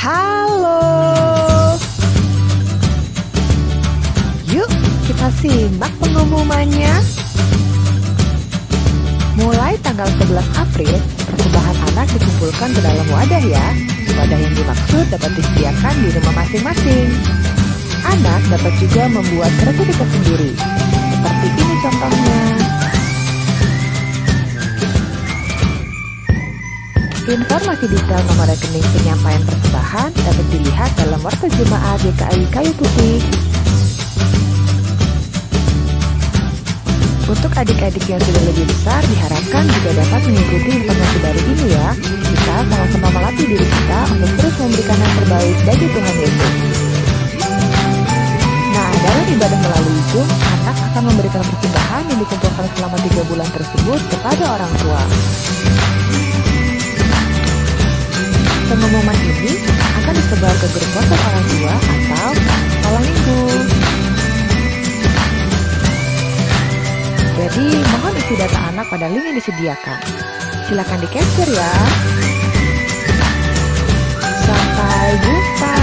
Halo. Yuk, kita simak pengumumannya. Mulai tanggal 11 April, persembahan anak dikumpulkan ke dalam wadah ya. Wadah yang dimaksud dapat disediakan di rumah masing-masing. Anak dapat juga membuat sertifikat sendiri. Seperti ini contohnya. Informasi detail nomor rekening penyampaian persembahan dapat dilihat dalam Warta Jemaat GKI Kayu Putih. Untuk adik-adik yang sudah lebih besar, diharapkan juga dapat mengikuti informasi baru ini ya. Kita sama-sama melatih diri kita untuk terus memberikan yang terbaik bagi Tuhan Yesus. Nah, dalam ibadah melalui Zoom, anak akan memberikan persembahan yang dikumpulkan selama 3 bulan tersebut kepada orang tua. Pengumuman ini akan disebar ke grup WhatsApp orang tua atau sekolah minggu. Jadi, mohon isi data anak pada link yang disediakan. Silakan di-capture ya. Sampai jumpa.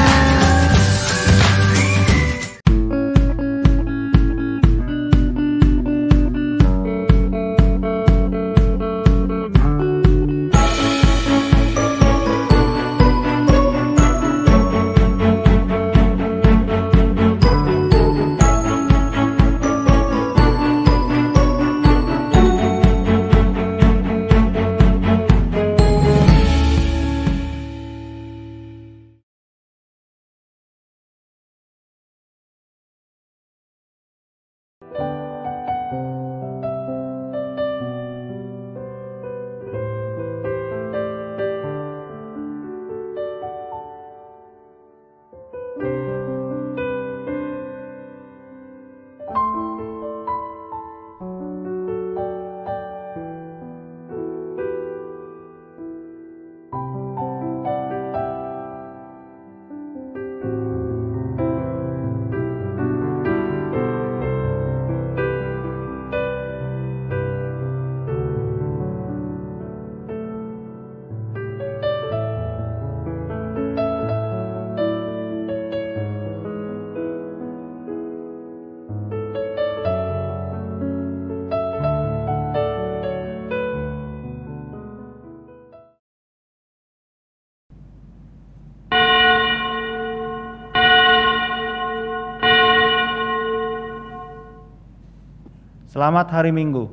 Selamat hari Minggu.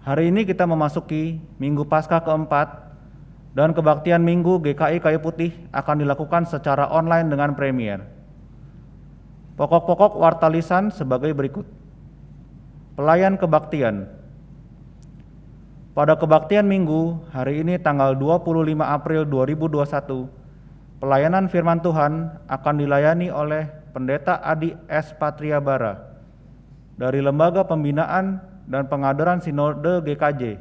Hari ini kita memasuki Minggu Paskah keempat dan kebaktian Minggu GKI Kayu Putih akan dilakukan secara online dengan Premier. Pokok-pokok warta lisan sebagai berikut. Pelayan kebaktian. Pada kebaktian Minggu, hari ini tanggal 25 April 2021, pelayanan firman Tuhan akan dilayani oleh Pendeta Adi S. Patriabara dari Lembaga Pembinaan dan Pengadaran Sinode GKJ,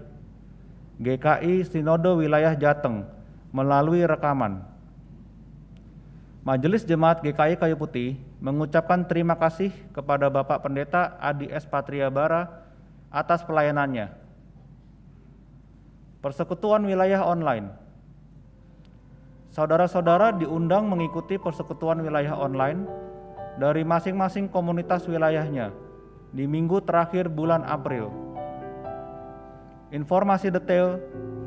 GKI Sinode Wilayah Jateng, melalui rekaman. Majelis Jemaat GKI Kayu Putih mengucapkan terima kasih kepada Bapak Pendeta Adi S. Patriabara atas pelayanannya. Persekutuan Wilayah Online. Saudara-saudara diundang mengikuti persekutuan wilayah online dari masing-masing komunitas wilayahnya di minggu terakhir bulan April. Informasi detail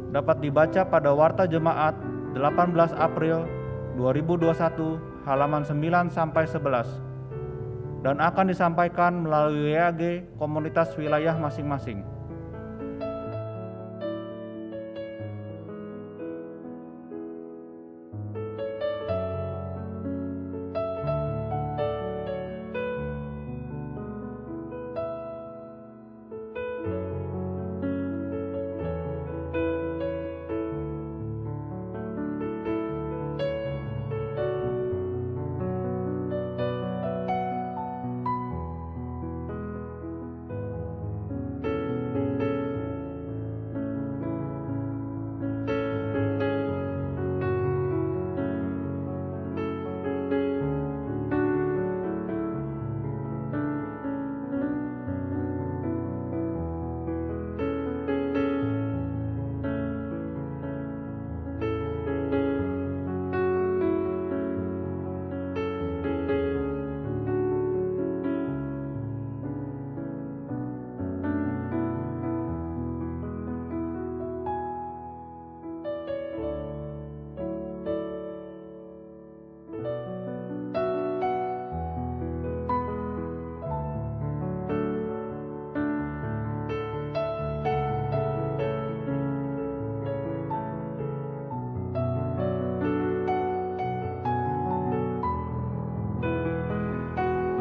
dapat dibaca pada Warta Jemaat 18 April 2021 halaman 9 sampai 11 dan akan disampaikan melalui WAG komunitas wilayah masing-masing.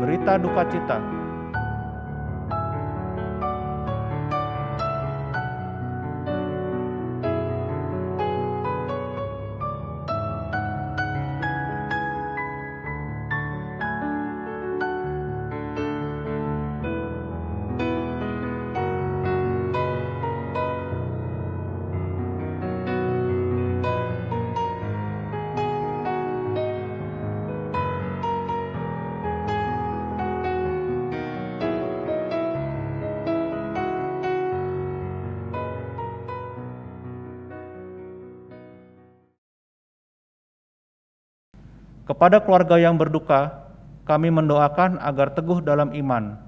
berita duka cita. Kepada keluarga yang berduka, kami mendoakan agar teguh dalam iman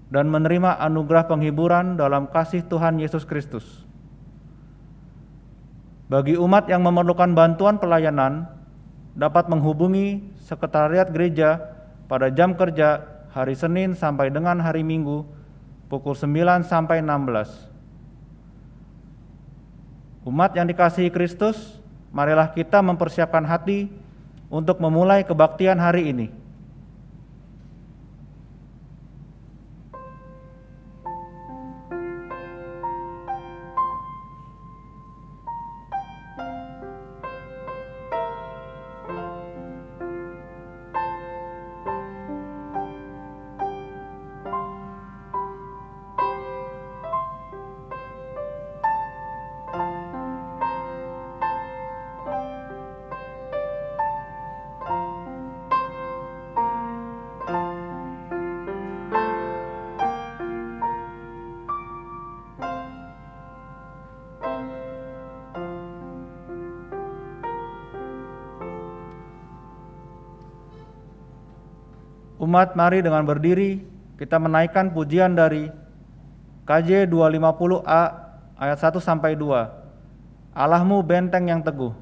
dan menerima anugerah penghiburan dalam kasih Tuhan Yesus Kristus. Bagi umat yang memerlukan bantuan pelayanan, dapat menghubungi Sekretariat Gereja pada jam kerja hari Senin sampai dengan hari Minggu pukul 9 sampai 16. Umat yang dikasihi Kristus, marilah kita mempersiapkan hati untuk memulai kebaktian hari ini. Umat, mari dengan berdiri kita menaikkan pujian dari KJ 250A ayat 1 sampai 2. Allahmu benteng yang teguh.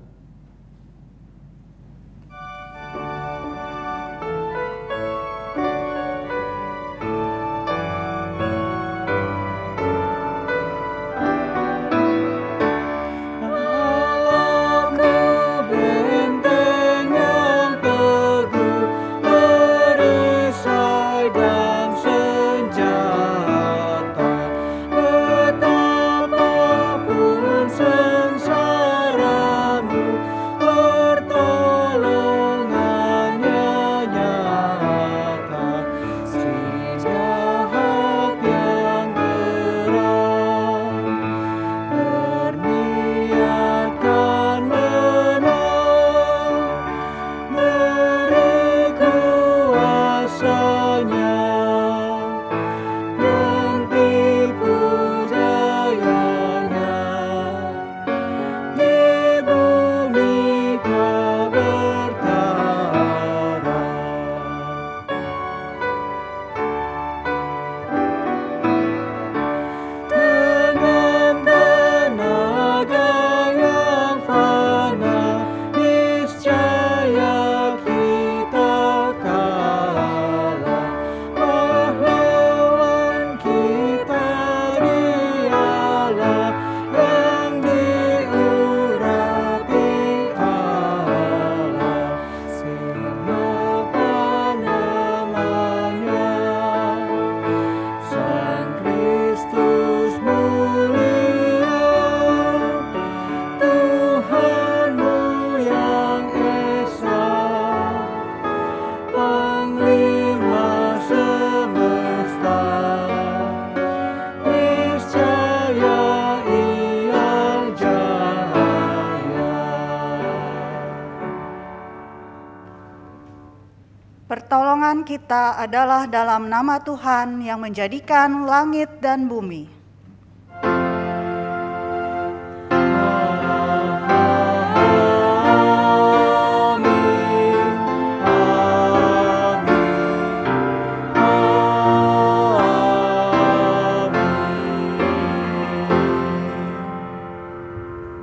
Pertolongan kita adalah dalam nama Tuhan yang menjadikan langit dan bumi.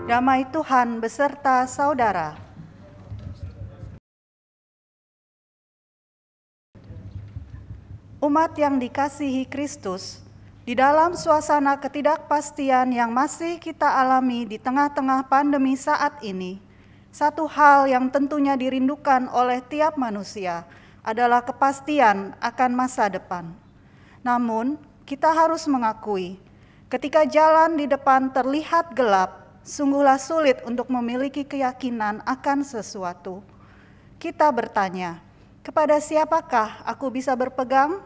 Damai Tuhan beserta saudara. Umat yang dikasihi Kristus, di dalam suasana ketidakpastian yang masih kita alami di tengah-tengah pandemi saat ini, satu hal yang tentunya dirindukan oleh tiap manusia adalah kepastian akan masa depan. Namun, kita harus mengakui, ketika jalan di depan terlihat gelap, sungguhlah sulit untuk memiliki keyakinan akan sesuatu. Kita bertanya, kepada siapakah aku bisa berpegang?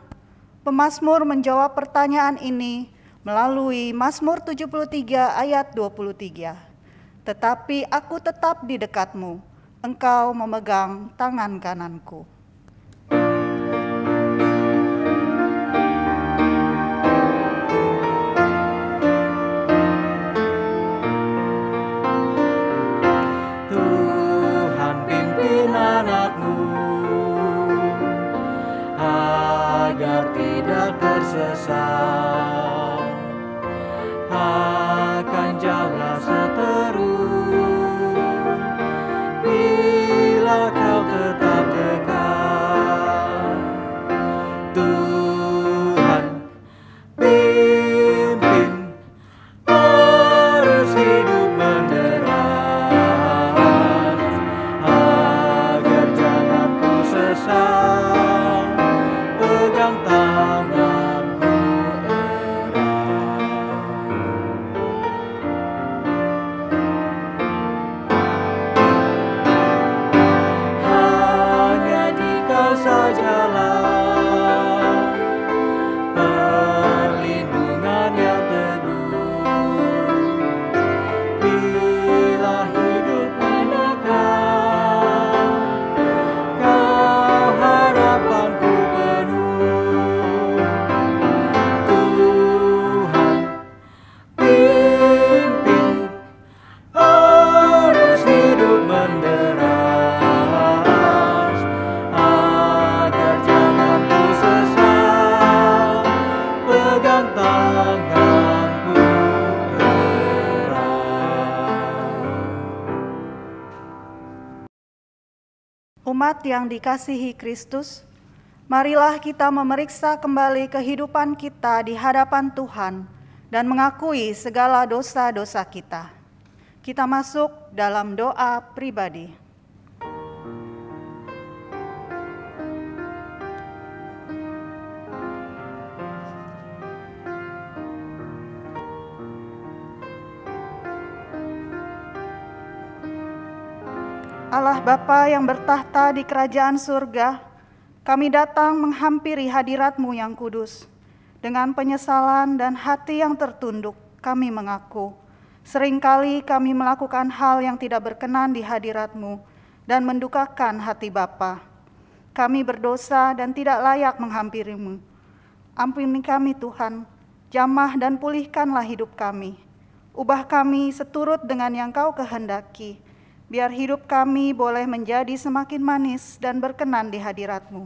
Pemazmur menjawab pertanyaan ini melalui Mazmur 73 ayat 23. Tetapi aku tetap di dekatmu, engkau memegang tangan kananku. Tuhan pimpin anakmu agar tidak tersesat, akan jalan seteru bila kau tetap dekat. Tuhan pimpin arus hidup menderas, agar jangan ku sesat, pegang tanganku erat. Hanya di kau sajalah perlindungan yang teguh, bila hidup menekan, kau harapanku penuh. Tuhan pimpin arus hidup menderas, agar jangan ku sesat, pegang tanganku erat. Umat yang dikasihi Kristus, marilah kita memeriksa kembali kehidupan kita di hadapan Tuhan dan mengakui segala dosa-dosa kita. Kita masuk dalam doa pribadi. Allah Bapa yang bertahta di kerajaan surga, kami datang menghampiri hadirat-Mu yang kudus. Dengan penyesalan dan hati yang tertunduk, kami mengaku, seringkali kami melakukan hal yang tidak berkenan di hadirat-Mu dan mendukakan hati Bapa. Kami berdosa dan tidak layak menghampiri-Mu. Ampuni kami Tuhan, jamah dan pulihkanlah hidup kami. Ubah kami seturut dengan yang Kau kehendaki, biar hidup kami boleh menjadi semakin manis dan berkenan di hadirat-Mu.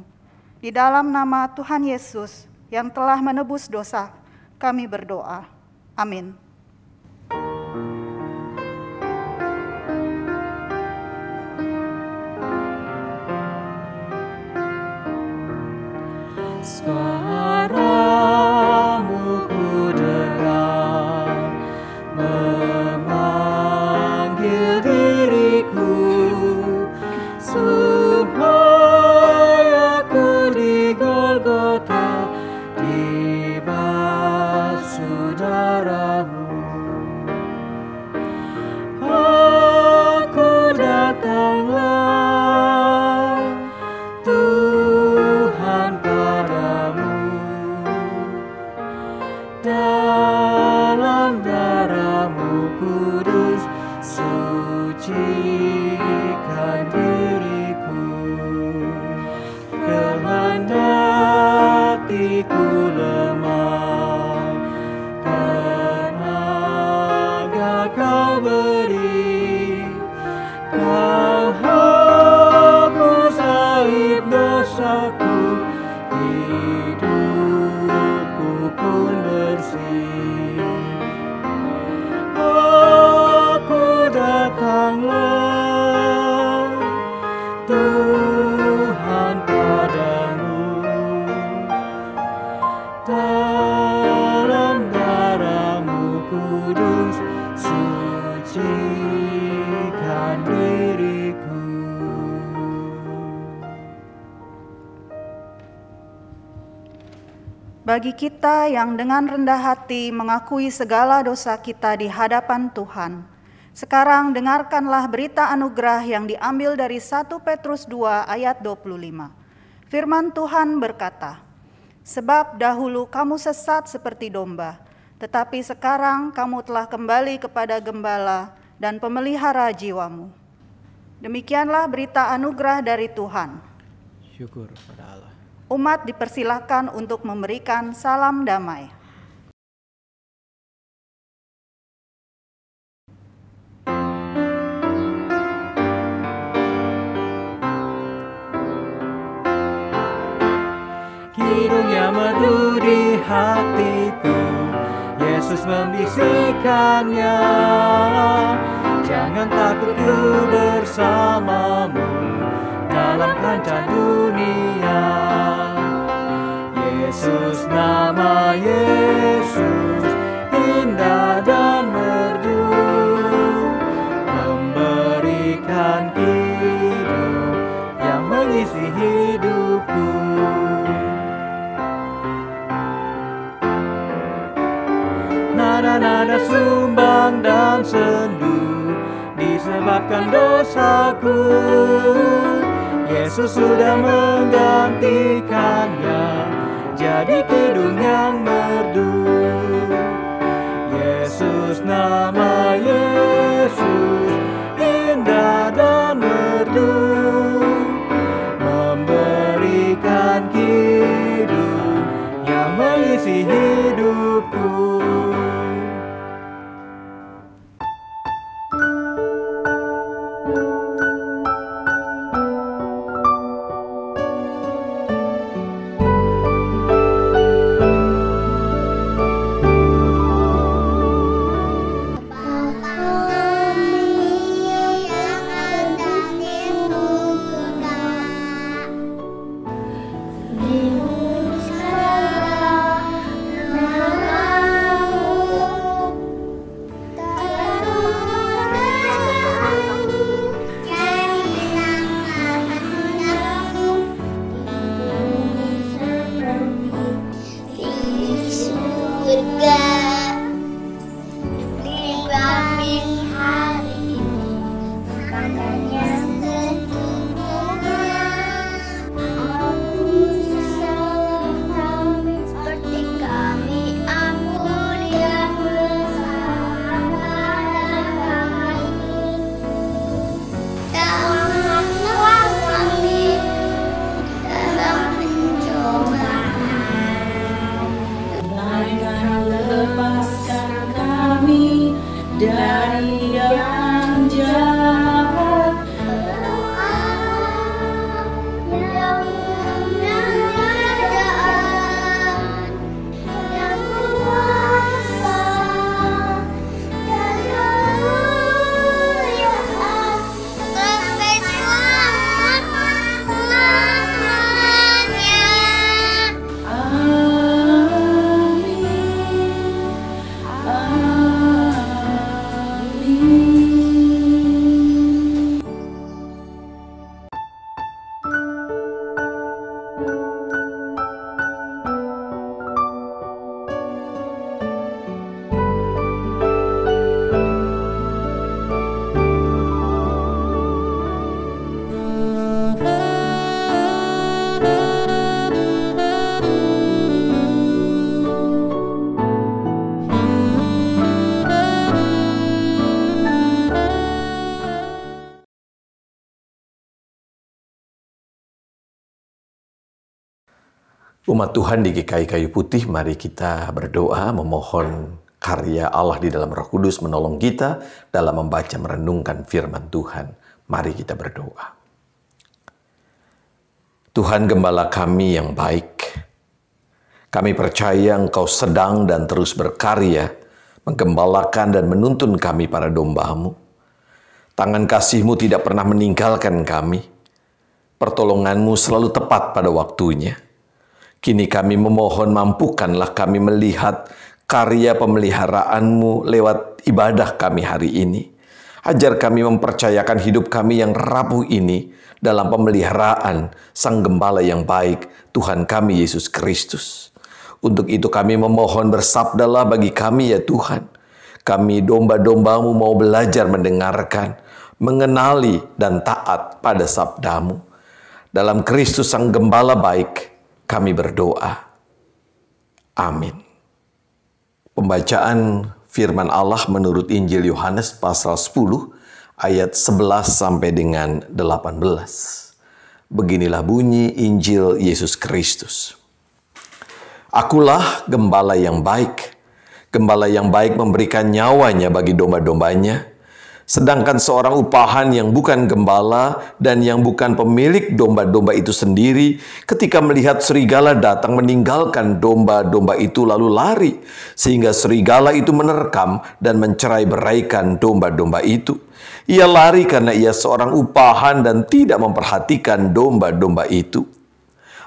Di dalam nama Tuhan Yesus yang telah menebus dosa, kami berdoa. Amin. Suaramu ku dengar, memanggil diriku, supaya ku di Golgota dibasuh darah-Mu. Aku datanglah Tuhan padamu. Bagi kita yang dengan rendah hati mengakui segala dosa kita di hadapan Tuhan, sekarang dengarkanlah berita anugerah yang diambil dari 1 Petrus 2 ayat 25. Firman Tuhan berkata, "Sebab dahulu kamu sesat seperti domba, tetapi sekarang kamu telah kembali kepada gembala dan pemelihara jiwamu." Demikianlah berita anugerah dari Tuhan. Syukur pada Allah. Umat dipersilahkan untuk memberikan salam damai. Kidung yang merdu di hatiku, Yesus membisikkannya. Jangan takut, ku bersamamu dalam kancah dunia. Yesus, nama Yesus, indah dan merdu, memberikan hidup yang mengisi hidupku. Nada-nada sumbang dan sendu disebabkan dosaku. Yesus sudah menggantikannya jadi kidung yang merdu. Yesus, nama Yesus, indah dan merdu, memberikan kidung yang mengisi hidupku. Dari yang jahat, yang kerajaan, yang kuasa, dan kemuliaan sampai selama-lamanya. Amin. Umat Tuhan di GKI Kayu Putih, mari kita berdoa memohon karya Allah di dalam Roh Kudus menolong kita dalam membaca merenungkan firman Tuhan. Mari kita berdoa. Tuhan Gembala kami yang baik, kami percaya Engkau sedang dan terus berkarya, menggembalakan dan menuntun kami para domba-Mu. Tangan kasih-Mu tidak pernah meninggalkan kami. Pertolongan-Mu selalu tepat pada waktunya. Kini kami memohon, mampukanlah kami melihat karya pemeliharaan-Mu lewat ibadah kami hari ini. Ajar kami mempercayakan hidup kami yang rapuh ini dalam pemeliharaan Sang Gembala yang baik, Tuhan kami Yesus Kristus. Untuk itu kami memohon, bersabdalah bagi kami ya Tuhan. Kami domba-domba-Mu mau belajar mendengarkan, mengenali dan taat pada sabda-Mu. Dalam Kristus Sang Gembala baik, kami berdoa. Amin. Pembacaan firman Allah menurut Injil Yohanes pasal 10 ayat 11 sampai dengan 18. Beginilah bunyi Injil Yesus Kristus. Akulah gembala yang baik. Gembala yang baik memberikan nyawanya bagi domba-dombanya. Sedangkan seorang upahan yang bukan gembala dan yang bukan pemilik domba-domba itu sendiri, ketika melihat serigala datang, meninggalkan domba-domba itu lalu lari, sehingga serigala itu menerkam dan mencerai-beraikan domba-domba itu. Ia lari karena ia seorang upahan dan tidak memperhatikan domba-domba itu.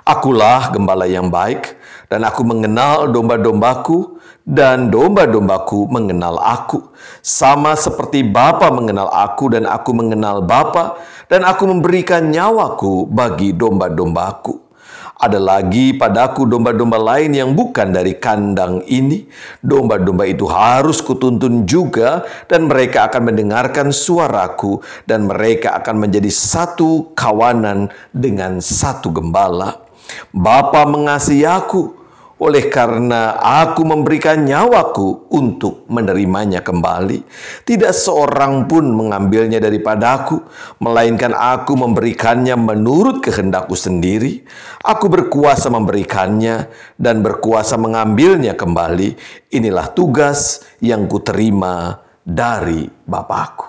Akulah gembala yang baik, dan aku mengenal domba-dombaku, dan domba-dombaku mengenal aku. Sama seperti Bapa mengenal aku dan aku mengenal Bapa, dan aku memberikan nyawaku bagi domba-dombaku. Ada lagi padaku domba-domba lain yang bukan dari kandang ini. Domba-domba itu harus kutuntun juga, dan mereka akan mendengarkan suaraku, dan mereka akan menjadi satu kawanan dengan satu gembala. Bapa mengasihi aku, oleh karena aku memberikan nyawaku untuk menerimanya kembali. Tidak seorang pun mengambilnya daripadaku, melainkan aku memberikannya menurut kehendakku sendiri. Aku berkuasa memberikannya dan berkuasa mengambilnya kembali. Inilah tugas yang kuterima dari Bapa-Ku.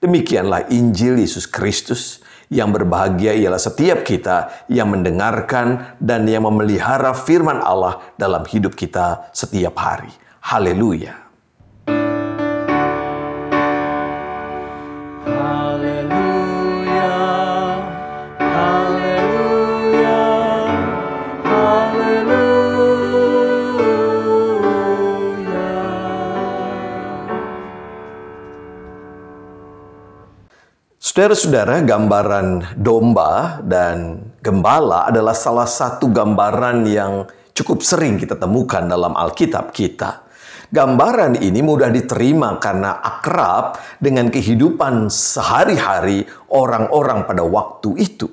Demikianlah Injil Yesus Kristus. Yang berbahagia ialah setiap kita yang mendengarkan dan yang memelihara firman Allah dalam hidup kita setiap hari. Haleluya. Haleluya, haleluya, haleluya. Saudara-saudara, gambaran domba dan gembala adalah salah satu gambaran yang cukup sering kita temukan dalam Alkitab kita. Gambaran ini mudah diterima karena akrab dengan kehidupan sehari-hari orang-orang pada waktu itu.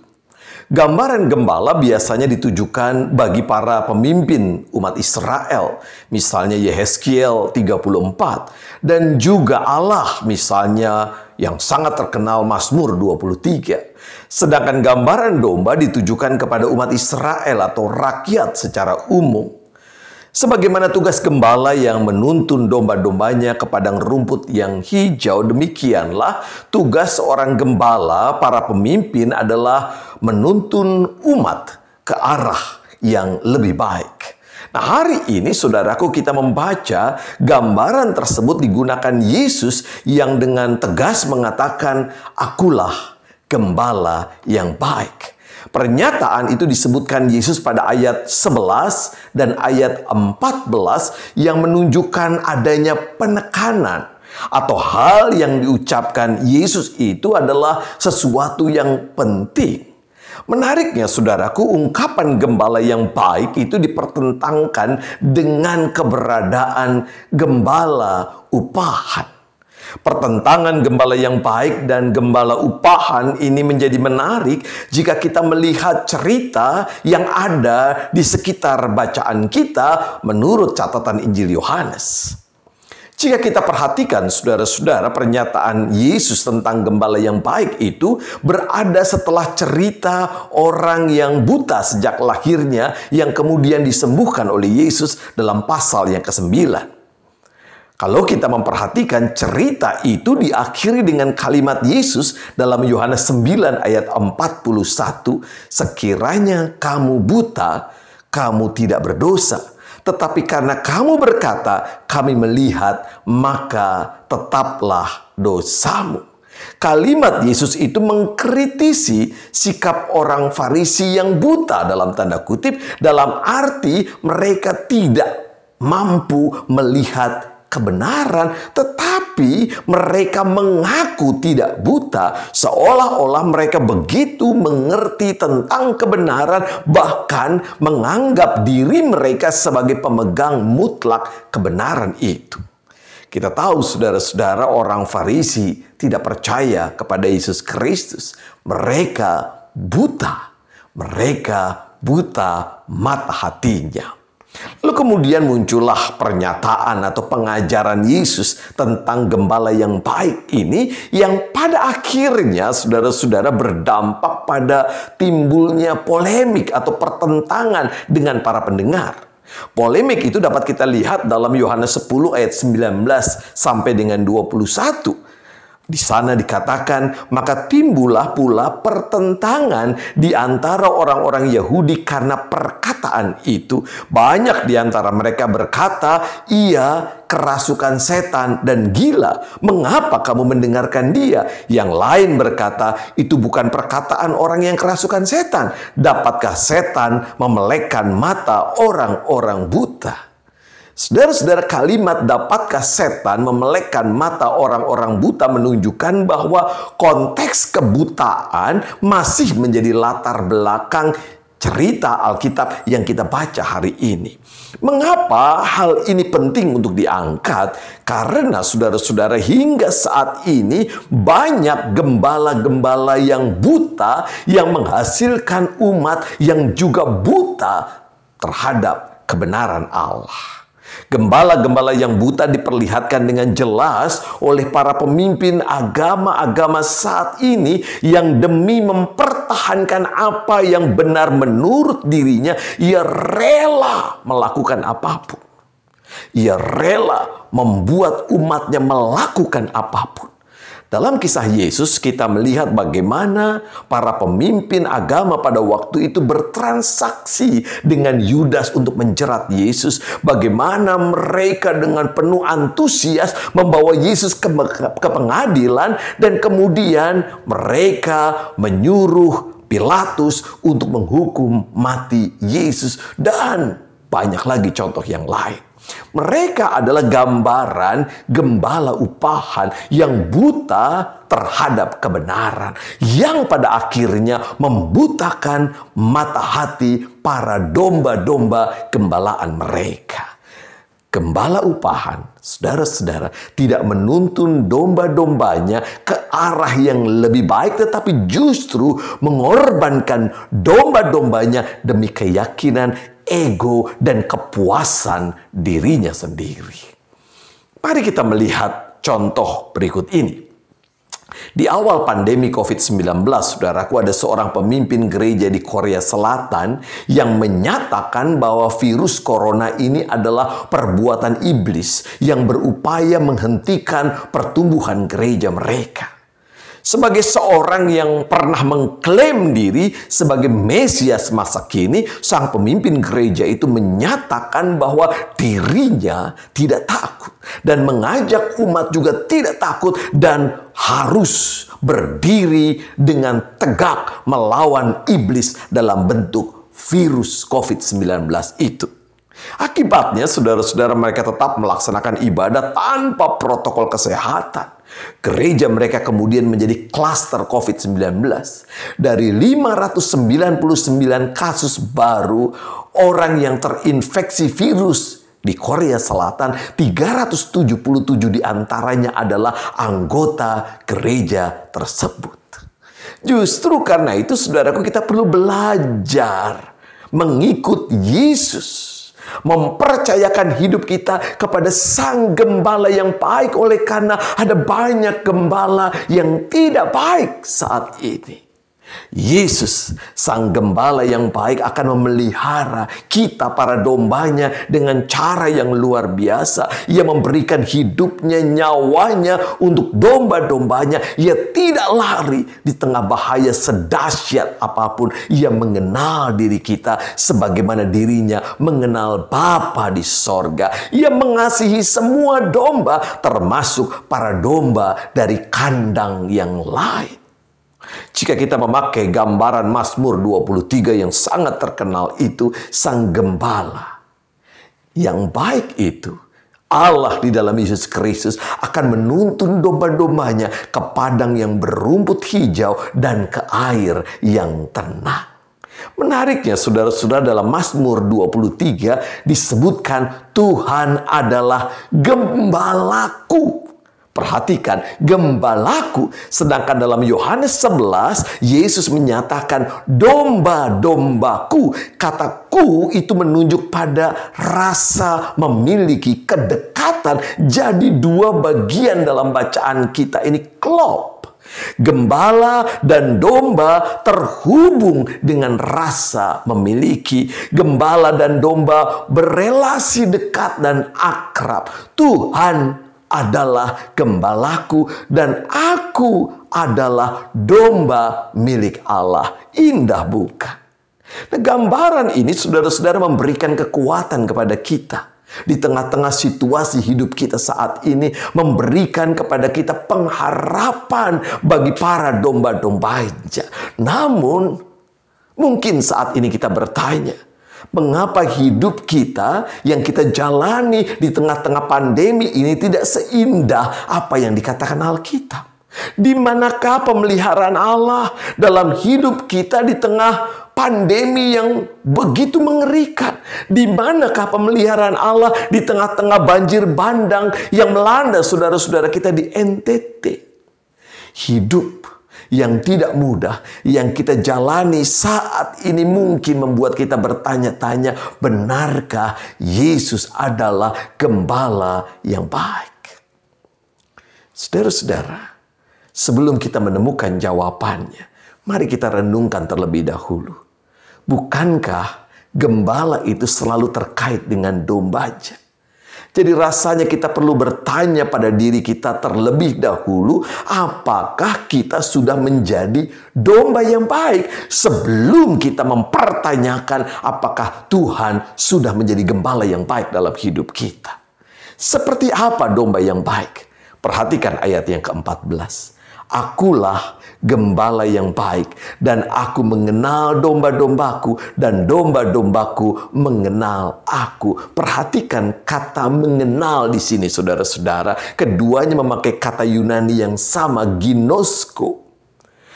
Gambaran gembala biasanya ditujukan bagi para pemimpin umat Israel, misalnya Yehezkiel 34, dan juga Allah, misalnya yang sangat terkenal Mazmur 23. Sedangkan gambaran domba ditujukan kepada umat Israel atau rakyat secara umum. Sebagaimana tugas gembala yang menuntun domba-dombanya ke padang rumput yang hijau, demikianlah tugas seorang gembala, para pemimpin adalah menuntun umat ke arah yang lebih baik. Nah, hari ini saudaraku kita membaca gambaran tersebut digunakan Yesus yang dengan tegas mengatakan, akulah gembala yang baik. Pernyataan itu disebutkan Yesus pada ayat 11 dan ayat 14 yang menunjukkan adanya penekanan atau hal yang diucapkan Yesus itu adalah sesuatu yang penting. Menariknya saudaraku, ungkapan gembala yang baik itu dipertentangkan dengan keberadaan gembala upahan. Pertentangan gembala yang baik dan gembala upahan ini menjadi menarik jika kita melihat cerita yang ada di sekitar bacaan kita menurut catatan Injil Yohanes. Jika kita perhatikan saudara-saudara, pernyataan Yesus tentang gembala yang baik itu berada setelah cerita orang yang buta sejak lahirnya yang kemudian disembuhkan oleh Yesus dalam pasal yang ke-9. Kalau kita memperhatikan cerita itu diakhiri dengan kalimat Yesus dalam Yohanes 9 ayat 41, sekiranya kamu buta, kamu tidak berdosa. Tetapi karena kamu berkata, kami melihat, maka tetaplah dosamu. Kalimat Yesus itu mengkritisi sikap orang Farisi yang buta dalam tanda kutip, dalam arti mereka tidak mampu melihat kebenaran, tetapi mereka mengaku tidak buta, seolah-olah mereka begitu mengerti tentang kebenaran, bahkan menganggap diri mereka sebagai pemegang mutlak kebenaran itu. Kita tahu saudara-saudara, orang Farisi tidak percaya kepada Yesus Kristus. Mereka buta mata hatinya. Lalu kemudian muncullah pernyataan atau pengajaran Yesus tentang gembala yang baik ini, yang pada akhirnya saudara-saudara berdampak pada timbulnya polemik atau pertentangan dengan para pendengar. Polemik itu dapat kita lihat dalam Yohanes 10 ayat 19 sampai dengan 21. Di sana dikatakan, maka timbullah pula pertentangan di antara orang-orang Yahudi karena perkataan itu. Banyak di antara mereka berkata, ia kerasukan setan dan gila. Mengapa kamu mendengarkan dia? Yang lain berkata, itu bukan perkataan orang yang kerasukan setan. Dapatkah setan memelekkan mata orang-orang buta? Saudara-saudara, kalimat dapatkah setan memelekkan mata orang-orang buta menunjukkan bahwa konteks kebutaan masih menjadi latar belakang cerita Alkitab yang kita baca hari ini. Mengapa hal ini penting untuk diangkat? Karena saudara-saudara, hingga saat ini banyak gembala-gembala yang buta yang menghasilkan umat yang juga buta terhadap kebenaran Allah. Gembala-gembala yang buta diperlihatkan dengan jelas oleh para pemimpin agama-agama saat ini yang demi mempertahankan apa yang benar menurut dirinya, ia rela melakukan apapun. Ia rela membuat umatnya melakukan apapun. Dalam kisah Yesus kita melihat bagaimana para pemimpin agama pada waktu itu bertransaksi dengan Yudas untuk menjerat Yesus. Bagaimana mereka dengan penuh antusias membawa Yesus ke pengadilan, dan kemudian mereka menyuruh Pilatus untuk menghukum mati Yesus, dan banyak lagi contoh yang lain. Mereka adalah gambaran gembala upahan yang buta terhadap kebenaran, yang pada akhirnya membutakan mata hati para domba-domba gembalaan mereka. Gembala upahan, saudara-saudara, tidak menuntun domba-dombanya ke arah yang lebih baik, tetapi justru mengorbankan domba-dombanya demi keyakinan, ego, dan kepuasan dirinya sendiri. Mari kita melihat contoh berikut ini. Di awal pandemi COVID-19, saudaraku, ada seorang pemimpin gereja di Korea Selatan yang menyatakan bahwa virus corona ini adalah perbuatan iblis yang berupaya menghentikan pertumbuhan gereja mereka. Sebagai seorang yang pernah mengklaim diri sebagai Mesias masa kini, sang pemimpin gereja itu menyatakan bahwa dirinya tidak takut dan mengajak umat juga tidak takut dan harus berdiri dengan tegak melawan iblis dalam bentuk virus COVID-19 itu. Akibatnya, saudara-saudara, mereka tetap melaksanakan ibadah tanpa protokol kesehatan. Gereja mereka kemudian menjadi klaster COVID-19. Dari 599 kasus baru orang yang terinfeksi virus di Korea Selatan, 377 diantaranya adalah anggota gereja tersebut. Justru karena itu, saudaraku, kita perlu belajar mengikut Yesus, mempercayakan hidup kita kepada Sang Gembala yang baik, oleh karena ada banyak gembala yang tidak baik saat ini. Yesus, Sang Gembala yang baik, akan memelihara kita para dombanya dengan cara yang luar biasa. Ia memberikan hidupnya, nyawanya untuk domba-dombanya. Ia tidak lari di tengah bahaya sedahsyat apapun. Ia mengenal diri kita sebagaimana dirinya mengenal Bapa di sorga. Ia mengasihi semua domba, termasuk para domba dari kandang yang lain. Jika kita memakai gambaran Mazmur 23 yang sangat terkenal itu, Sang Gembala yang baik itu Allah di dalam Yesus Kristus akan menuntun domba-dombanya ke padang yang berumput hijau dan ke air yang tenang. Menariknya saudara-saudara, dalam Mazmur 23 disebutkan Tuhan adalah gembalaku. Perhatikan, gembalaku. Sedangkan dalam Yohanes 11, Yesus menyatakan domba-dombaku. Kata ku itu menunjuk pada rasa memiliki kedekatan. Jadi dua bagian dalam bacaan kita ini klop. Gembala dan domba terhubung dengan rasa memiliki. Gembala dan domba berelasi dekat dan akrab. Tuhan adalah gembalaku dan aku adalah domba milik Allah. Indah bukan? Nah, gambaran ini saudara-saudara memberikan kekuatan kepada kita. Di tengah-tengah situasi hidup kita saat ini, memberikan kepada kita pengharapan bagi para domba-dombanya. Namun, mungkin saat ini kita bertanya, mengapa hidup kita yang kita jalani di tengah-tengah pandemi ini tidak seindah apa yang dikatakan Alkitab? Di manakah pemeliharaan Allah dalam hidup kita di tengah pandemi yang begitu mengerikan? Di manakah pemeliharaan Allah di tengah-tengah banjir bandang yang melanda saudara-saudara kita di NTT? Hidup yang tidak mudah yang kita jalani saat ini mungkin membuat kita bertanya-tanya, benarkah Yesus adalah gembala yang baik? Saudara-saudara, sebelum kita menemukan jawabannya, mari kita renungkan terlebih dahulu. Bukankah gembala itu selalu terkait dengan dombanya? Jadi rasanya kita perlu bertanya pada diri kita terlebih dahulu, apakah kita sudah menjadi domba yang baik sebelum kita mempertanyakan apakah Tuhan sudah menjadi gembala yang baik dalam hidup kita. Seperti apa domba yang baik? Perhatikan ayat yang ke-14. Akulah gembala yang baik, dan aku mengenal domba-dombaku, dan domba-dombaku mengenal aku. Perhatikan kata mengenal di sini, saudara-saudara. Keduanya memakai kata Yunani yang sama, ginosko.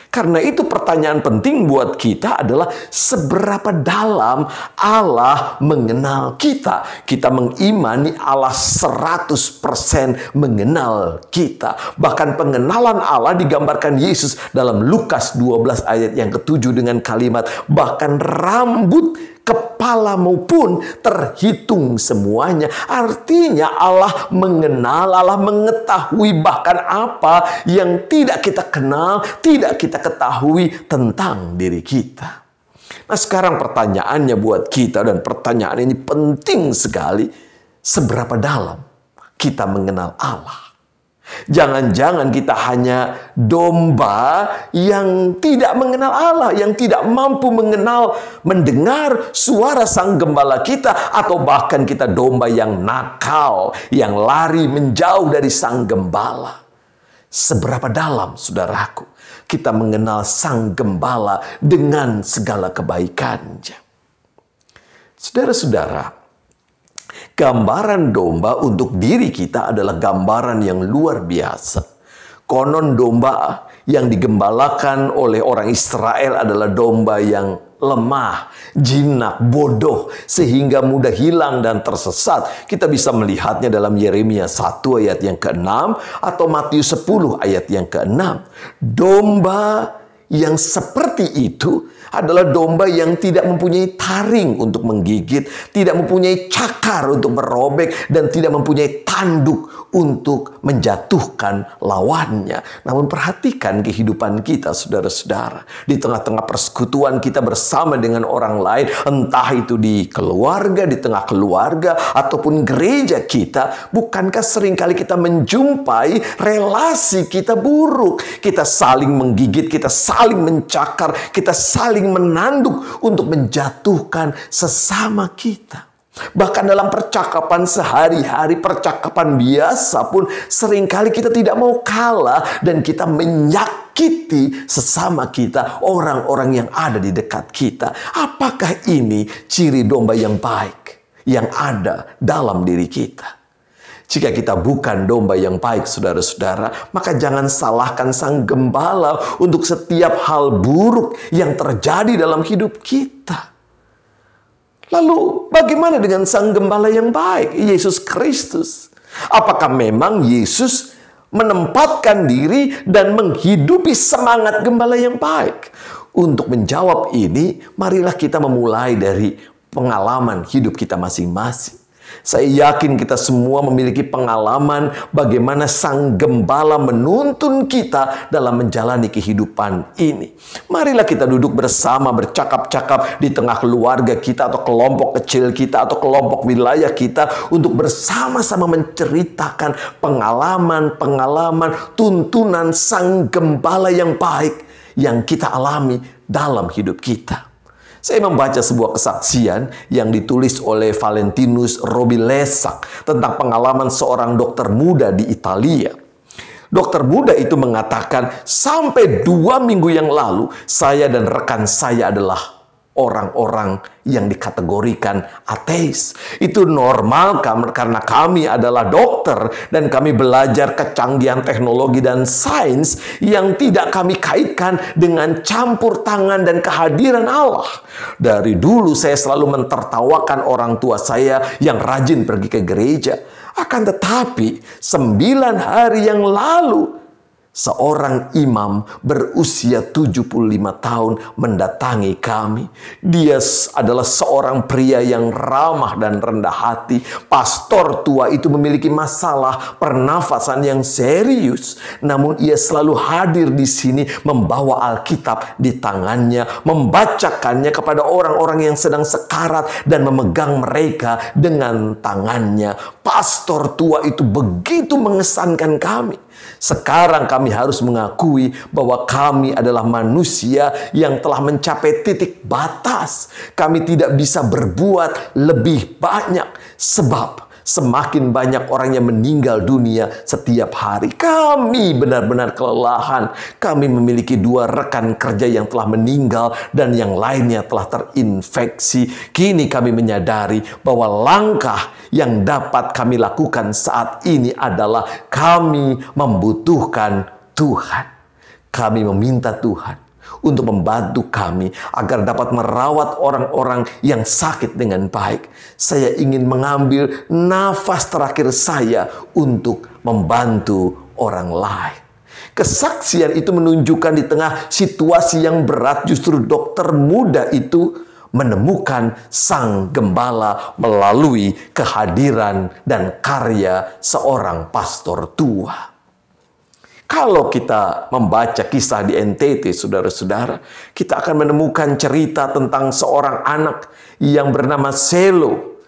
Karena itu pertanyaan penting buat kita adalah seberapa dalam Allah mengenal kita. Kita mengimani Allah 100% mengenal kita. Bahkan pengenalan Allah digambarkan Yesus dalam Lukas 12 ayat yang ke-7 dengan kalimat, bahkan rambut kepalamu pun terhitung semuanya. Artinya Allah mengenal, Allah mengetahui bahkan apa yang tidak kita kenal, tidak kita ketahui tentang diri kita. Nah, sekarang pertanyaannya buat kita, dan pertanyaan ini penting sekali, seberapa dalam kita mengenal Allah? Jangan-jangan kita hanya domba yang tidak mengenal Allah, yang tidak mampu mendengar suara sang gembala kita, atau bahkan kita domba yang nakal, yang lari menjauh dari sang gembala. Seberapa dalam, saudaraku, kita mengenal sang gembala dengan segala kebaikannya? Saudara-saudara, gambaran domba untuk diri kita adalah gambaran yang luar biasa. Konon domba yang digembalakan oleh orang Israel adalah domba yang lemah, jinak, bodoh, sehingga mudah hilang dan tersesat. Kita bisa melihatnya dalam Yeremia 1 ayat yang ke-6 atau Matius 10 ayat yang ke-6. Domba yang seperti itu adalah domba yang tidak mempunyai taring untuk menggigit, tidak mempunyai cakar untuk merobek, dan tidak mempunyai tanduk untuk menjatuhkan lawannya. Namun perhatikan kehidupan kita, saudara-saudara. Di tengah-tengah persekutuan kita bersama dengan orang lain, entah itu di keluarga, di tengah keluarga, ataupun gereja kita, bukankah seringkali kita menjumpai relasi kita buruk? Kita saling menggigit, kita saling mencakar, kita saling menanduk untuk menjatuhkan sesama kita. Bahkan dalam percakapan sehari-hari, percakapan biasa pun seringkali kita tidak mau kalah dan kita menyakiti sesama kita, orang-orang yang ada di dekat kita. Apakah ini ciri domba yang baik yang ada dalam diri kita? Jika kita bukan domba yang baik, saudara-saudara, maka jangan salahkan Sang Gembala untuk setiap hal buruk yang terjadi dalam hidup kita. Lalu bagaimana dengan Sang Gembala yang baik, Yesus Kristus? Apakah memang Yesus menempatkan diri dan menghidupi semangat gembala yang baik? Untuk menjawab ini, marilah kita memulai dari pengalaman hidup kita masing-masing. Saya yakin kita semua memiliki pengalaman bagaimana Sang Gembala menuntun kita dalam menjalani kehidupan ini. Marilah kita duduk bersama, bercakap-cakap di tengah keluarga kita atau kelompok kecil kita atau kelompok wilayah kita untuk bersama-sama menceritakan pengalaman-pengalaman tuntunan Sang Gembala yang baik yang kita alami dalam hidup kita. Saya membaca sebuah kesaksian yang ditulis oleh Valentinus Robilesak tentang pengalaman seorang dokter muda di Italia. Dokter muda itu mengatakan, sampai 2 minggu yang lalu, saya dan rekan saya adalah orang-orang yang dikategorikan ateis. Itu normal karena kami adalah dokter dan kami belajar kecanggihan teknologi dan sains yang tidak kami kaitkan dengan campur tangan dan kehadiran Allah. Dari dulu saya selalu mentertawakan orang tua saya yang rajin pergi ke gereja. Akan tetapi 9 hari yang lalu, seorang imam berusia 75 tahun mendatangi kami. Dia adalah seorang pria yang ramah dan rendah hati. Pastor tua itu memiliki masalah pernafasan yang serius. Namun ia selalu hadir di sini membawa Alkitab di tangannya, membacakannya kepada orang-orang yang sedang sekarat dan memegang mereka dengan tangannya. Pastor tua itu begitu mengesankan kami. Sekarang kami harus mengakui bahwa kami adalah manusia yang telah mencapai titik batas. Kami tidak bisa berbuat lebih banyak sebab semakin banyak orang yang meninggal dunia setiap hari. Kami benar-benar kelelahan. Kami memiliki 2 rekan kerja yang telah meninggal dan yang lainnya telah terinfeksi. Kini kami menyadari bahwa langkah yang dapat kami lakukan saat ini adalah kami membutuhkan Tuhan. Kami meminta Tuhan untuk membantu kami agar dapat merawat orang-orang yang sakit dengan baik. Saya ingin mengambil nafas terakhir saya untuk membantu orang lain. Kesaksian itu menunjukkan di tengah situasi yang berat, justru dokter muda itu menemukan Sang Gembala melalui kehadiran dan karya seorang pastor tua. Kalau kita membaca kisah di NTT, saudara-saudara, kita akan menemukan cerita tentang seorang anak yang bernama Selo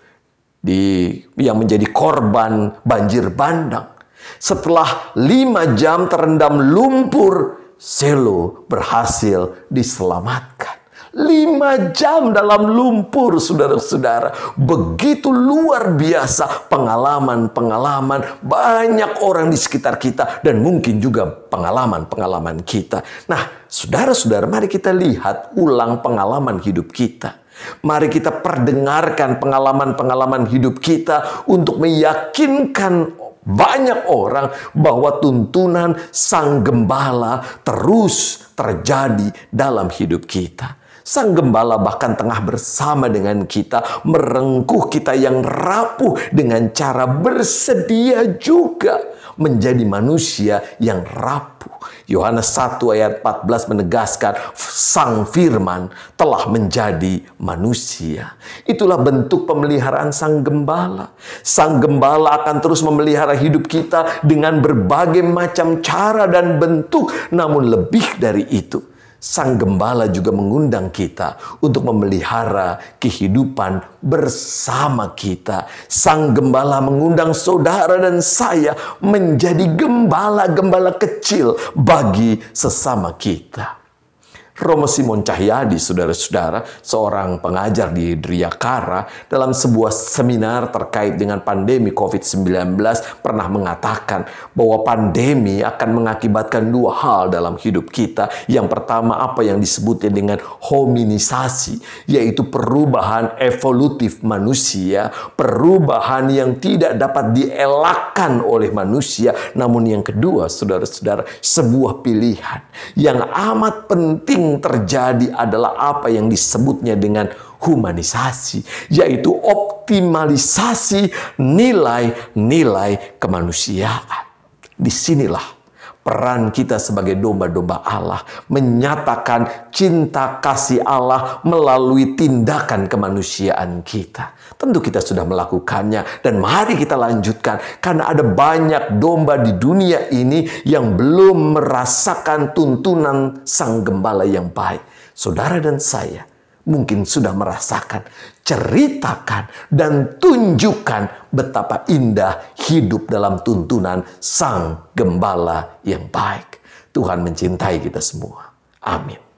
yang menjadi korban banjir bandang. Setelah 5 jam terendam lumpur, Selo berhasil diselamatkan. 5 jam dalam lumpur, saudara-saudara. Begitu luar biasa pengalaman-pengalaman banyak orang di sekitar kita dan mungkin juga pengalaman-pengalaman kita. Nah, saudara-saudara, mari kita lihat ulang pengalaman hidup kita. Mari kita perdengarkan pengalaman-pengalaman hidup kita untuk meyakinkan banyak orang bahwa tuntunan Sang Gembala terus terjadi dalam hidup kita. Sang Gembala bahkan tengah bersama dengan kita, merengkuh kita yang rapuh dengan cara bersedia juga menjadi manusia yang rapuh. Yohanes 1 ayat 14 menegaskan Sang Firman telah menjadi manusia. Itulah bentuk pemeliharaan Sang Gembala. Sang Gembala akan terus memelihara hidup kita dengan berbagai macam cara dan bentuk. Namun lebih dari itu, Sang Gembala juga mengundang kita untuk memelihara kehidupan bersama kita. Sang Gembala mengundang saudara dan saya menjadi gembala-gembala kecil bagi sesama kita. Romo Simon Cahyadi, saudara-saudara, seorang pengajar di Driakara, dalam sebuah seminar terkait dengan pandemi COVID-19 pernah mengatakan bahwa pandemi akan mengakibatkan dua hal dalam hidup kita. Yang pertama, apa yang disebutnya dengan hominisasi, yaitu perubahan evolutif manusia, perubahan yang tidak dapat dielakkan oleh manusia. Namun yang kedua, saudara-saudara, sebuah pilihan yang amat penting terjadi adalah apa yang disebutnya dengan humanisasi, yaitu optimalisasi nilai-nilai kemanusiaan. Disinilah peran kita sebagai domba-domba Allah menyatakan cinta kasih Allah melalui tindakan kemanusiaan kita. Tentu kita sudah melakukannya, dan mari kita lanjutkan, karena ada banyak domba di dunia ini yang belum merasakan tuntunan Sang Gembala yang baik. Saudara dan saya mungkin sudah merasakan. Ceritakan dan tunjukkan betapa indah hidup dalam tuntunan Sang Gembala yang baik. Tuhan mencintai kita semua. Amin.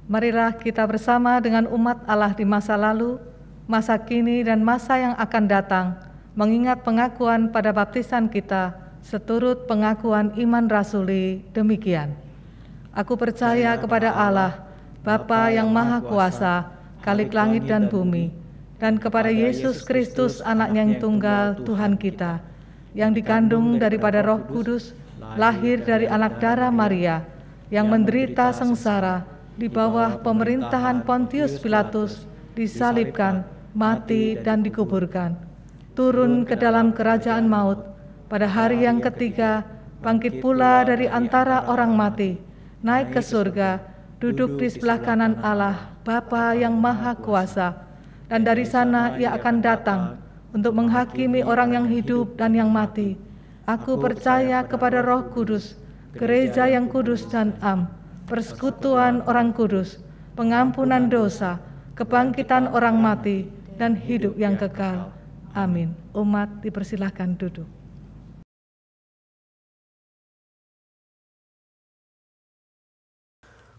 Marilah kita bersama dengan umat Allah di masa lalu, masa kini, dan masa yang akan datang, mengingat pengakuan pada baptisan kita, seturut pengakuan iman rasuli demikian. Aku percaya kepada Allah, Bapa yang Maha Kuasa, Khalik langit dan bumi, dan kepada Yesus Kristus, Anaknya yang tunggal, Tuhan kita, yang dikandung daripada Roh Kudus, lahir dari anak darah Maria, yang menderita sengsara di bawah pemerintahan Pontius Pilatus, disalibkan, mati, dan dikuburkan. Turun ke dalam kerajaan maut, pada hari yang ketiga, bangkit pula dari antara orang mati, naik ke surga, duduk di sebelah kanan Allah, Bapa yang Maha Kuasa, dan dari sana Ia akan datang untuk menghakimi orang yang hidup dan yang mati. Aku percaya kepada Roh Kudus, gereja yang kudus dan am, persekutuan orang kudus, pengampunan dosa, kebangkitan orang mati, dan hidup yang kekal. Amin. Umat dipersilahkan duduk.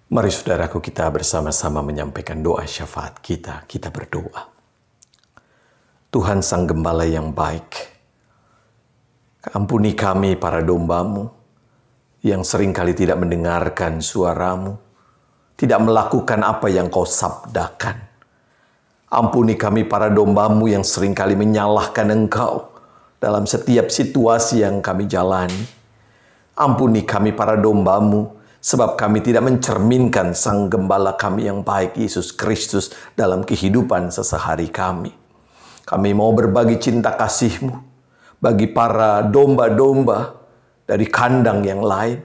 Mari saudaraku, kita bersama-sama menyampaikan doa syafaat kita. Kita berdoa. Tuhan Sang Gembala yang baik, ampuni kami para domba-Mu yang seringkali tidak mendengarkan suara-Mu, tidak melakukan apa yang Kau sabdakan. Ampuni kami para domba-Mu yang seringkali menyalahkan Engkau dalam setiap situasi yang kami jalani. Ampuni kami para domba-Mu, sebab kami tidak mencerminkan Sang Gembala kami yang baik, Yesus Kristus, dalam kehidupan sesehari kami. Kami mau berbagi cinta kasih-Mu bagi para domba-domba dari kandang yang lain,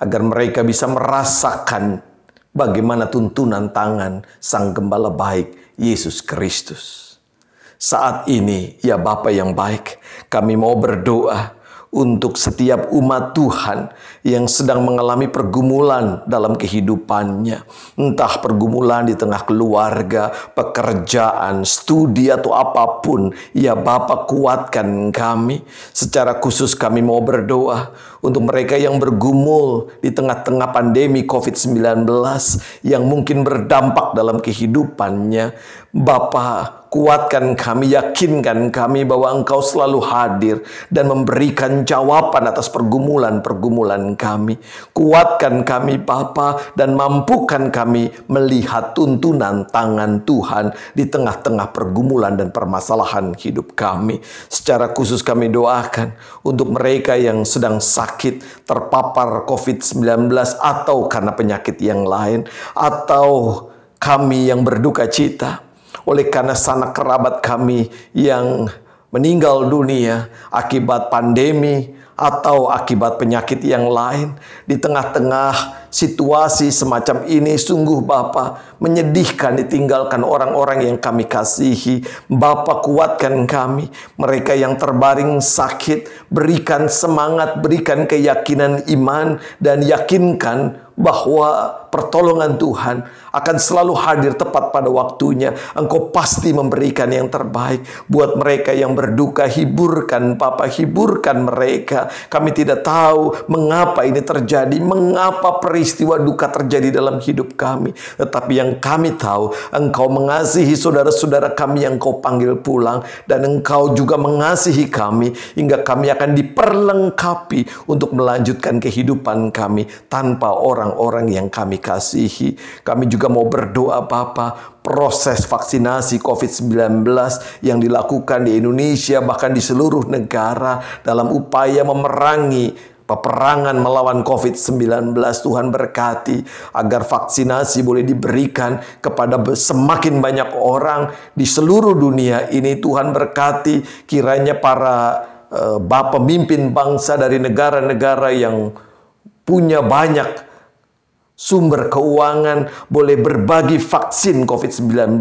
agar mereka bisa merasakan bagaimana tuntunan tangan Sang Gembala baik, Yesus Kristus. Saat ini, ya Bapa yang baik, kami mau berdoa untuk setiap umat Tuhan yang sedang mengalami pergumulan dalam kehidupannya. Entah pergumulan di tengah keluarga, pekerjaan, studi, atau apapun. Ya Bapa, kuatkan kami. Secara khusus kami mau berdoa untuk mereka yang bergumul di tengah-tengah pandemi COVID-19 yang mungkin berdampak dalam kehidupannya. Bapa, kuatkan kami, yakinkan kami bahwa Engkau selalu hadir dan memberikan jawaban atas pergumulan-pergumulan kami. Kuatkan kami Bapa, dan mampukan kami melihat tuntunan tangan Tuhan di tengah-tengah pergumulan dan permasalahan hidup kami. Secara khusus kami doakan untuk mereka yang sedang sakit, terpapar COVID-19 atau karena penyakit yang lain, atau kami yang berduka cita oleh karena sanak kerabat kami yang meninggal dunia akibat pandemi atau akibat penyakit yang lain. Di tengah-tengah situasi semacam ini, sungguh Bapa, menyedihkan ditinggalkan orang-orang yang kami kasihi. Bapa, kuatkan kami. Mereka yang terbaring sakit, berikan semangat, berikan keyakinan iman, dan yakinkan bahwa pertolongan Tuhan akan selalu hadir tepat pada waktunya. Engkau pasti memberikan yang terbaik buat mereka yang berduka. Hiburkan Bapa, hiburkan mereka. Kami tidak tahu mengapa ini terjadi, mengapa peristiwa duka terjadi dalam hidup kami. Tetapi yang kami tahu, Engkau mengasihi saudara-saudara kami yang Kau panggil pulang, dan Engkau juga mengasihi kami hingga kami akan diperlengkapi untuk melanjutkan kehidupan kami tanpa orang-orang yang kami kasihi. Kami juga mau berdoa Bapa, proses vaksinasi COVID-19 yang dilakukan di Indonesia, bahkan di seluruh negara, dalam upaya memerangi peperangan melawan COVID-19. Tuhan berkati agar vaksinasi boleh diberikan kepada semakin banyak orang di seluruh dunia ini. Tuhan berkati kiranya para pemimpin bangsa dari negara-negara yang punya banyak sumber keuangan boleh berbagi vaksin COVID-19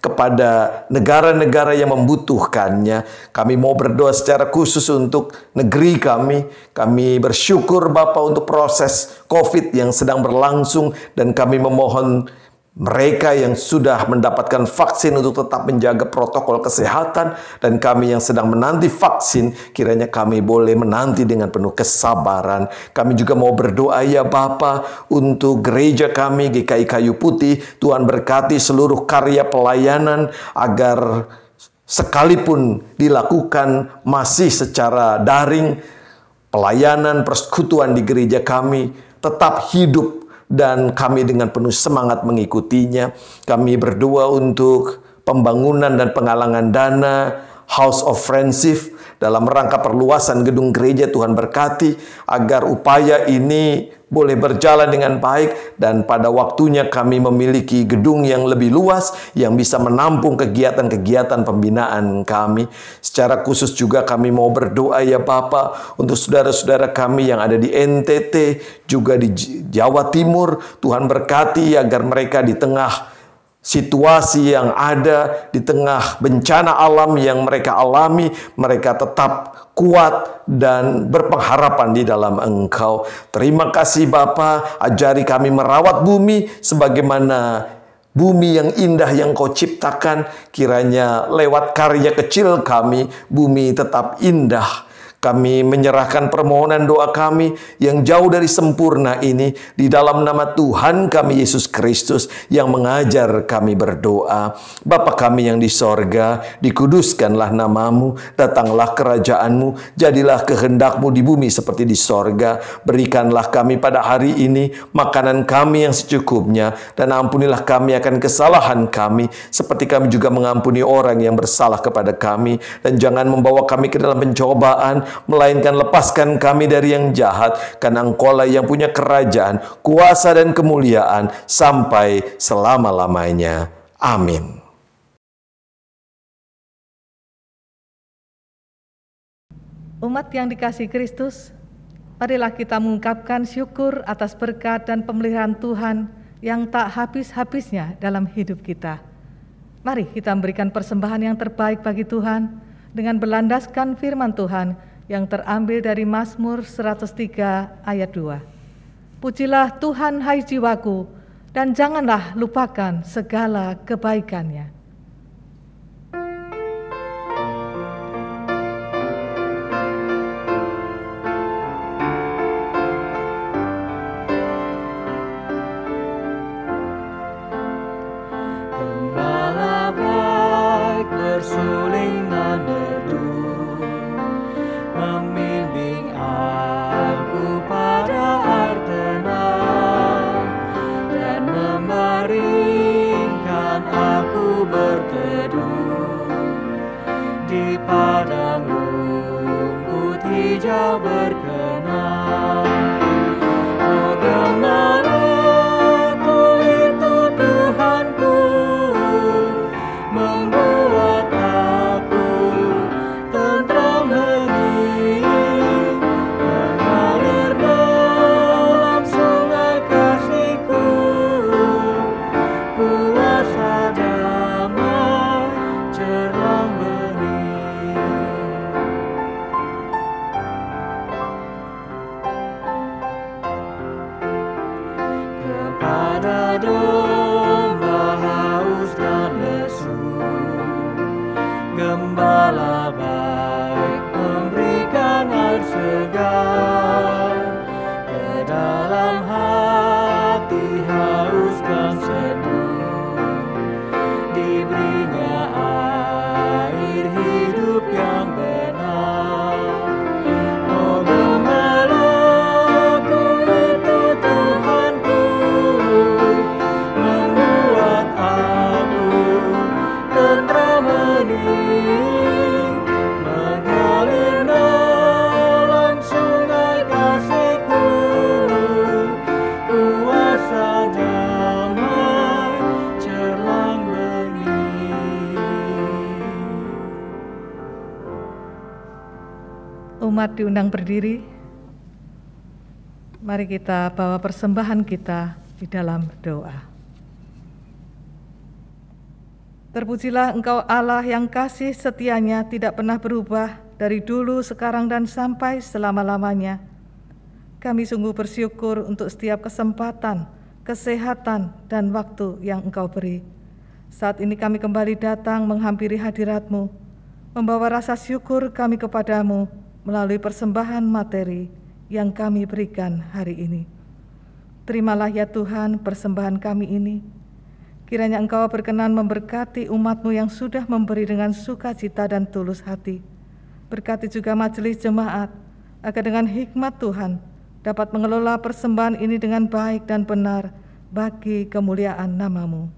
kepada negara-negara yang membutuhkannya. Kami mau berdoa secara khusus untuk negeri kami. Kami bersyukur Bapa untuk proses COVID yang sedang berlangsung, dan kami memohon mereka yang sudah mendapatkan vaksin untuk tetap menjaga protokol kesehatan, dan kami yang sedang menanti vaksin, kiranya kami boleh menanti dengan penuh kesabaran. Kami juga mau berdoa ya Bapa untuk gereja kami GKI Kayu Putih. Tuhan berkati seluruh karya pelayanan agar sekalipun dilakukan masih secara daring, pelayanan persekutuan di gereja kami tetap hidup, dan kami dengan penuh semangat mengikutinya. Kami berdoa untuk pembangunan dan penggalangan dana House of Friendship dalam rangka perluasan gedung gereja. Tuhan berkati agar upaya ini boleh berjalan dengan baik, dan pada waktunya kami memiliki gedung yang lebih luas yang bisa menampung kegiatan-kegiatan pembinaan kami. Secara khusus juga kami mau berdoa ya Bapa untuk saudara-saudara kami yang ada di NTT, juga di Jawa Timur. Tuhan berkati agar mereka di tengah situasi yang ada, di tengah bencana alam yang mereka alami, mereka tetap kuat dan berpengharapan di dalam Engkau. Terima kasih Bapa, ajari kami merawat bumi sebagaimana bumi yang indah yang Kau ciptakan. Kiranya lewat karya kecil kami, bumi tetap indah. Kami menyerahkan permohonan doa kami yang jauh dari sempurna ini di dalam nama Tuhan kami Yesus Kristus yang mengajar kami berdoa. Bapa kami yang di sorga, dikuduskanlah namamu, datanglah kerajaanmu, jadilah kehendak-Mu di bumi seperti di sorga. Berikanlah kami pada hari ini makanan kami yang secukupnya, dan ampunilah kami akan kesalahan kami, seperti kami juga mengampuni orang yang bersalah kepada kami. Dan jangan membawa kami ke dalam pencobaan, melainkan lepaskan kami dari yang jahat, karena Engkaulah yang punya kerajaan, kuasa dan kemuliaan sampai selama-lamanya. Amin. Umat yang dikasihi Kristus, marilah kita mengungkapkan syukur atas berkat dan pemeliharaan Tuhan yang tak habis-habisnya dalam hidup kita. Mari kita memberikan persembahan yang terbaik bagi Tuhan dengan berlandaskan firman Tuhan yang terambil dari Mazmur 103 ayat 2. Pujilah Tuhan hai jiwaku, dan janganlah lupakan segala kebaikannya. Gembala baik bersuling dan merdu, membimbing aku pada air tenang, dan membaringkan aku berteduh di padang rumput hijau berkenan. Oh gembalaku itu Tuhanku, membuat aku tentram hening, mengalir dalam sungai kasih-Ku, kuasa damai cerlang bening. Kepada domba haus dan lesu, gembala baik memberikan air segar. Ke dalam hati haus dan seduh, diberinya air hidup yang benar. Oh gembalaku itu Tuhanku, membuat aku tentram hening, mengalir dalam sungai kasih-Ku, kuasa damai cerlang bening. Umat diundang berdiri. Mari kita bawa persembahan kita di dalam doa. Terpujilah Engkau Allah yang kasih setianya tidak pernah berubah dari dulu, sekarang, dan sampai selama-lamanya. Kami sungguh bersyukur untuk setiap kesempatan, kesehatan, dan waktu yang Engkau beri. Saat ini kami kembali datang menghampiri hadirat-Mu, membawa rasa syukur kami kepadamu melalui persembahan materi yang kami berikan hari ini. Terimalah ya Tuhan persembahan kami ini. Kiranya Engkau berkenan memberkati umat-Mu yang sudah memberi dengan sukacita dan tulus hati. Berkati juga majelis jemaat, agar dengan hikmat Tuhan dapat mengelola persembahan ini dengan baik dan benar bagi kemuliaan nama-Mu.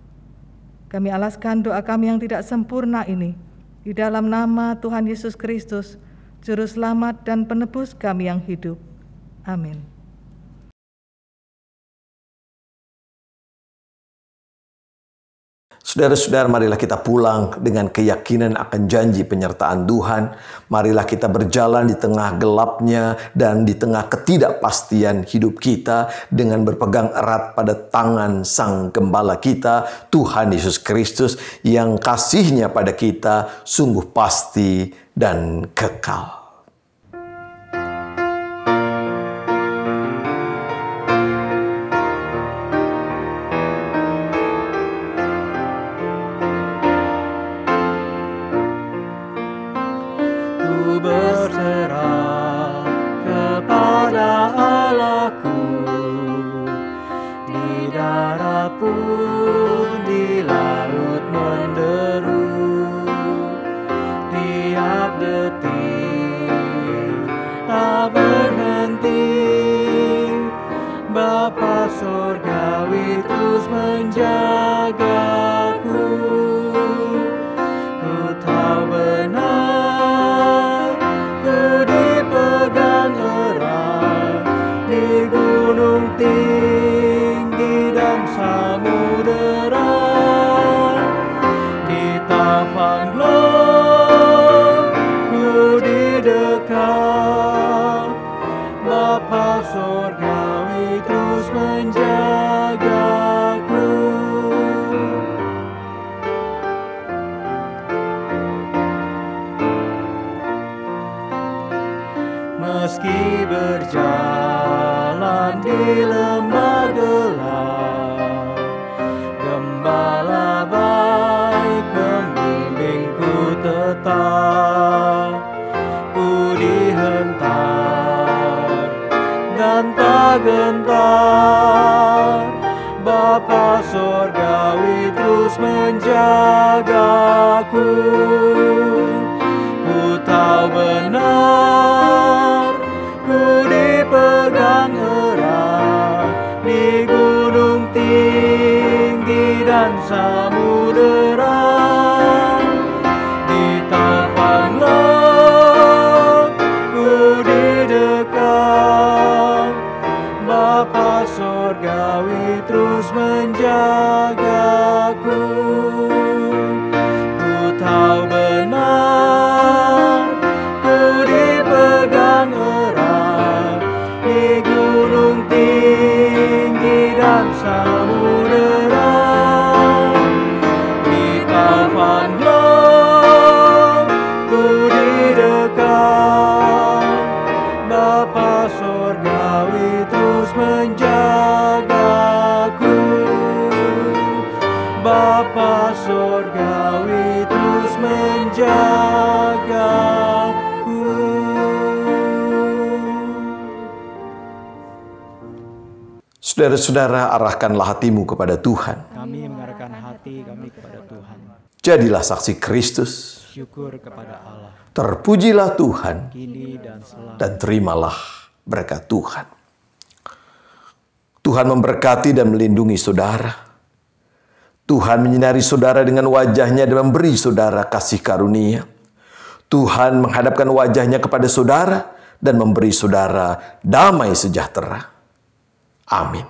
Kami alaskan doa kami yang tidak sempurna ini di dalam nama Tuhan Yesus Kristus, Juru Selamat dan Penebus kami yang hidup. Amin. Saudara-saudara, marilah kita pulang dengan keyakinan akan janji penyertaan Tuhan. Marilah kita berjalan di tengah gelapnya dan di tengah ketidakpastian hidup kita dengan berpegang erat pada tangan Sang Gembala kita, Tuhan Yesus Kristus, yang kasih-Nya pada kita sungguh pasti dan kekal. Berserah kepada Allahku, di darat pun di laut menderu, tiap detik tak berhenti, Bapa Surgawi terus menjagaku. Ku tahu benar, dipegang erat di gunung tinggi dan samudera, di taufan gelap ku didekat, Bapa Surgawi terus menjagaku. Meski berjalan di lembah gelap, Gembala baik membimbingku tetap. Ku dihentar dan tak gentar, Bapa Surgawi terus menjagaku. Ku tahu benar, ku dipegang erat di gunung tinggi dan samudera, di taufan gelap ku didekat, Bapa Surgawi terus menjagaku. Ku tahu benar, ku dipegang erat di gunung tinggi dan samudera, di taufan gelap ku didekat, Bapa Surgawi terus menjagaku. Bapa Surgawi terus menjagaku. Saudara-saudara, arahkanlah hatimu kepada Tuhan. Kami mengarahkan hati kami kepada Tuhan. Jadilah saksi Kristus. Syukur kepada Allah, Terpujilah Tuhan kini dan selalu. dan terimalah berkat Tuhan. Tuhan memberkati dan melindungi saudara. Tuhan menyinari saudara dengan wajah-Nya dan memberi saudara kasih karunia. Tuhan menghadapkan wajah-Nya kepada saudara dan memberi saudara damai sejahtera. Amin.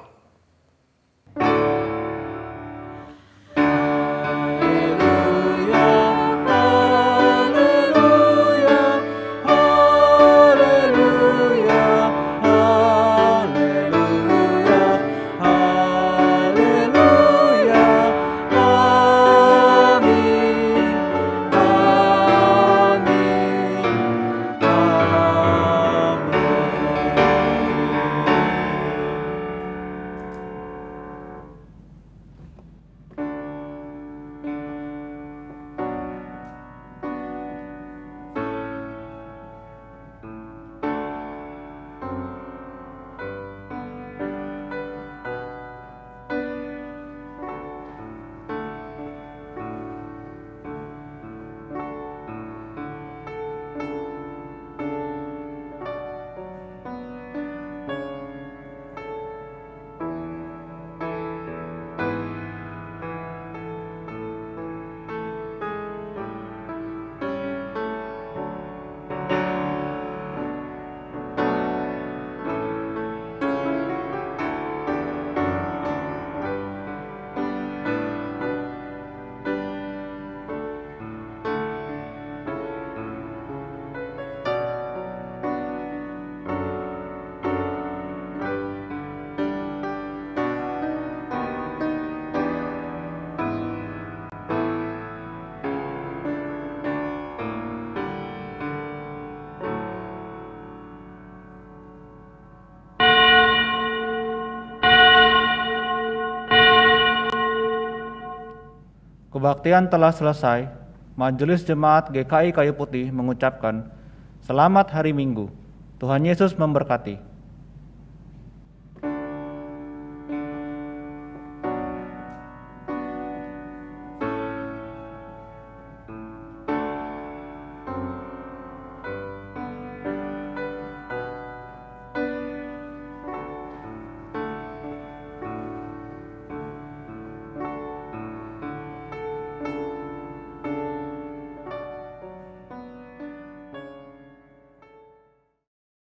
Kebaktian telah selesai. Majelis Jemaat GKI Kayu Putih mengucapkan, Selamat Hari Minggu. Tuhan Yesus memberkati.